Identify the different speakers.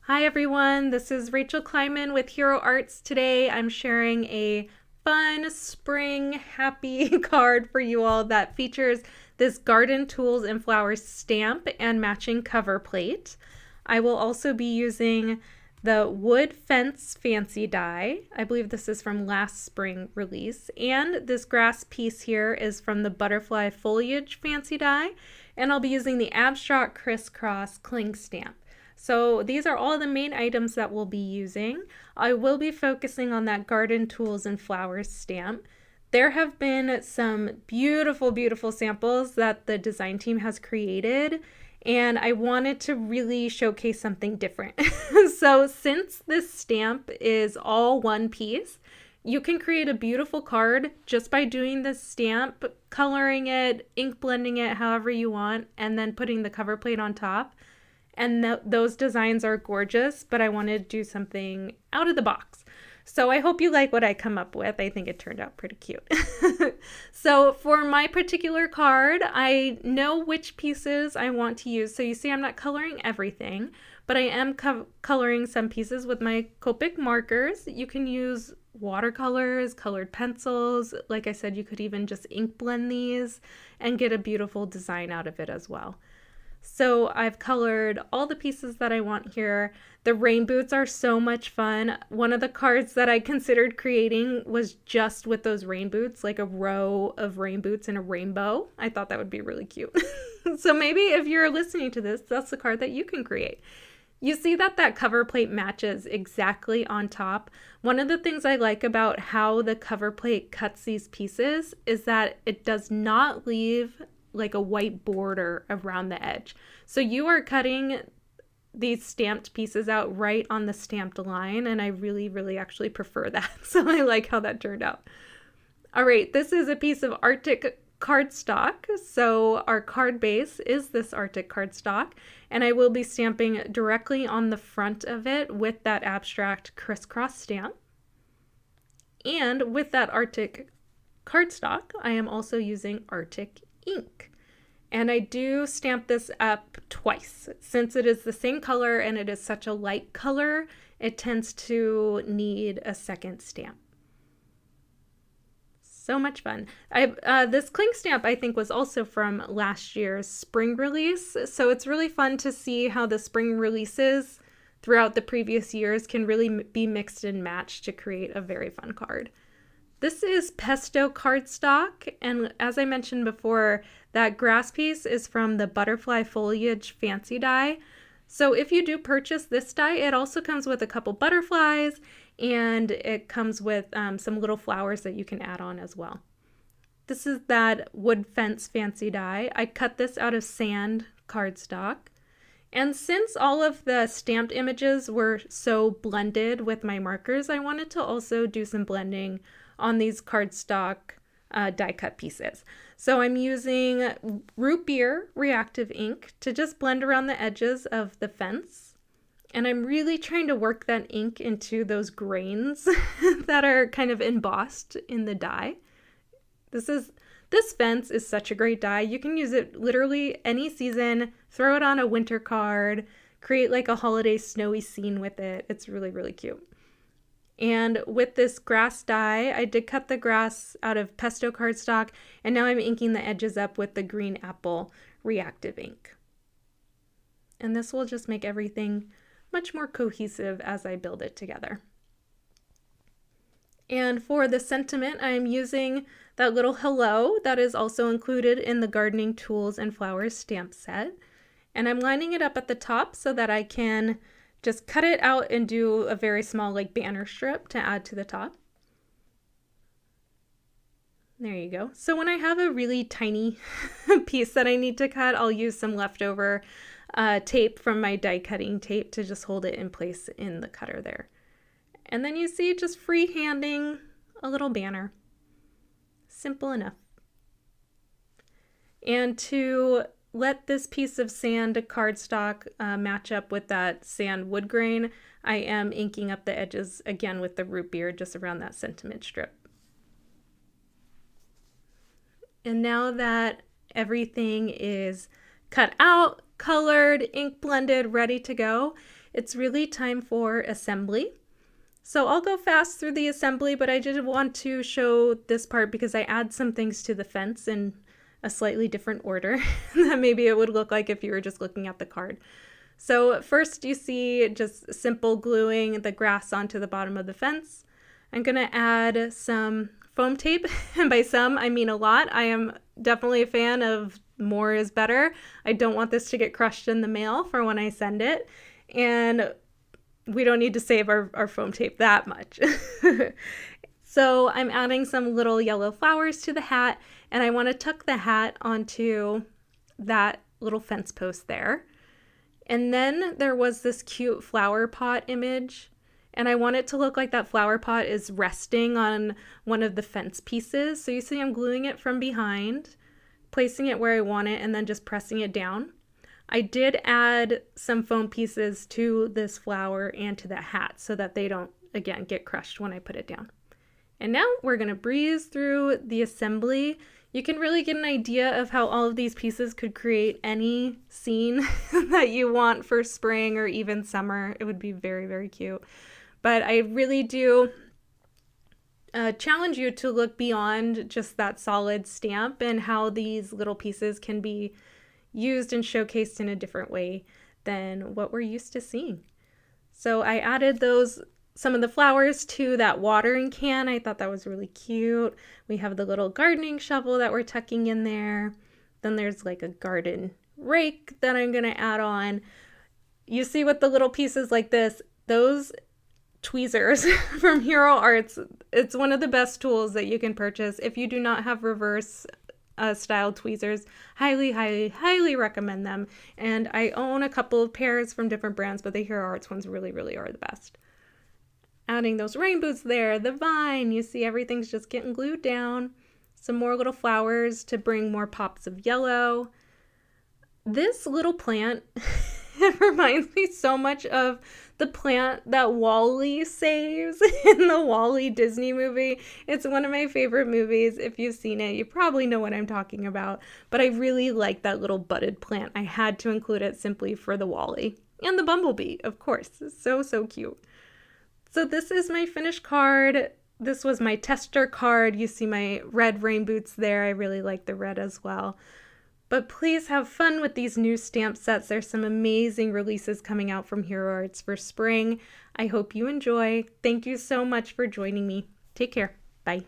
Speaker 1: Hi everyone, this is Rachel Kleinman with Hero Arts. Today I'm sharing a fun spring happy card for you all that features this garden tools and flowers stamp and matching cover plate. I will also be using the wood fence fancy die. I believe this is from last spring release, and this grass piece here is from the butterfly foliage fancy die, and I'll be using the abstract crisscross cling stamp. So these are all the main items that we'll be using. I will be focusing on that garden tools and flowers stamp. There have been some beautiful, beautiful samples that the design team has created, and I wanted to really showcase something different. So since this stamp is all one piece, you can create a beautiful card just by doing the stamp, coloring it, ink blending it however you want, and then putting the cover plate on top. And those designs are gorgeous, but I wanted to do something out of the box. So I hope you like what I come up with. I think it turned out pretty cute. So for my particular card, I know which pieces I want to use. So you see I'm not coloring everything, but I am coloring some pieces with my Copic markers. You can use watercolors, colored pencils. Like I said, you could even just ink blend these and get a beautiful design out of it as well. So I've colored all the pieces that I want here. The rain boots are so much fun. One of the cards that I considered creating was just with those rain boots, like a row of rain boots in a rainbow. I thought that would be really cute. So maybe if you're listening to this, that's the card that you can create. You see that cover plate matches exactly on top. One of the things I like about how the cover plate cuts these pieces is that it does not leave like a white border around the edge. So you are cutting these stamped pieces out right on the stamped line, and I really, really actually prefer that. So I like how that turned out. All right, this is a piece of Arctic cardstock. So our card base is this Arctic cardstock, and I will be stamping directly on the front of it with that abstract crisscross stamp. And with that Arctic cardstock, I am also using Arctic ink. And I do stamp this up twice. Since it is the same color and it is such a light color, it tends to need a second stamp. So much fun. This cling stamp, I think, was also from last year's spring release. So it's really fun to see how the spring releases throughout the previous years can really be mixed and matched to create a very fun card. This is pesto cardstock, and as I mentioned before, that grass piece is from the butterfly foliage fancy die. So if you do purchase this die, it also comes with a couple butterflies, and it comes with some little flowers that you can add on as well. This is that wood fence fancy die. I cut this out of sand cardstock. And since all of the stamped images were so blended with my markers, I wanted to also do some blending on these cardstock die cut pieces. So I'm using root beer reactive ink to just blend around the edges of the fence. And I'm really trying to work that ink into those grains that are kind of embossed in the die. This fence is such a great die. You can use it literally any season, throw it on a winter card, create like a holiday snowy scene with it. It's really, really cute. And with this grass die, I did cut the grass out of pesto cardstock, and now I'm inking the edges up with the green apple reactive ink. And this will just make everything much more cohesive as I build it together. And for the sentiment, I'm using that little hello that is also included in the Gardening Tools and Flowers stamp set. And I'm lining it up at the top so that I can just cut it out and do a very small like banner strip to add to the top. There you go. So when I have a really tiny piece that I need to cut, I'll use some leftover tape from my die cutting tape to just hold it in place in the cutter there. And then you see just freehanding a little banner. Simple enough. And to let this piece of sand cardstock match up with that sand wood grain, I am inking up the edges again with the root beer just around that sentiment strip. And now that everything is cut out, colored, ink blended, ready to go, it's really time for assembly. So I'll go fast through the assembly, but I did want to show this part because I add some things to the fence in a slightly different order that maybe it would look like if you were just looking at the card. So first you see just simple gluing the grass onto the bottom of the fence. I'm going to add some foam tape, and by some I mean a lot. I am definitely a fan of more is better. I don't want this to get crushed in the mail for when I send it, and we don't need to save our foam tape that much. So I'm adding some little yellow flowers to the hat, and I want to tuck the hat onto that little fence post there. And then there was this cute flower pot image, and I want it to look like that flower pot is resting on one of the fence pieces. So you see I'm gluing it from behind, placing it where I want it, and then just pressing it down. I did add some foam pieces to this flower and to the hat so that they don't, again, get crushed when I put it down. And now we're going to breeze through the assembly. You can really get an idea of how all of these pieces could create any scene that you want for spring or even summer. It would be very, very cute. But I really do challenge you to look beyond just that solid stamp and how these little pieces can be used and showcased in a different way than what we're used to seeing. So I added some of the flowers to that watering can. I thought that was really cute. We have the little gardening shovel that we're tucking in there. Then there's like a garden rake that I'm gonna add on. You see with the little pieces like this, those tweezers from Hero Arts, it's one of the best tools that you can purchase. If you do not have reverse style tweezers, highly, highly, highly recommend them. And I own a couple of pairs from different brands, but the Hero Arts ones really, really are the best. Adding those rainbows there, the vine, you see everything's just getting glued down. Some more little flowers to bring more pops of yellow. This little plant, it reminds me so much of the plant that Wall-E saves in the Wall-E Disney movie. It's one of my favorite movies. If you've seen it, you probably know what I'm talking about. But I really like that little budded plant. I had to include it simply for the Wall-E. And the bumblebee, of course. It's so, so cute. So this is my finished card. This was my tester card. You see my red rain boots there. I really like the red as well. But please have fun with these new stamp sets. There's some amazing releases coming out from Hero Arts for spring. I hope you enjoy. Thank you so much for joining me. Take care. Bye.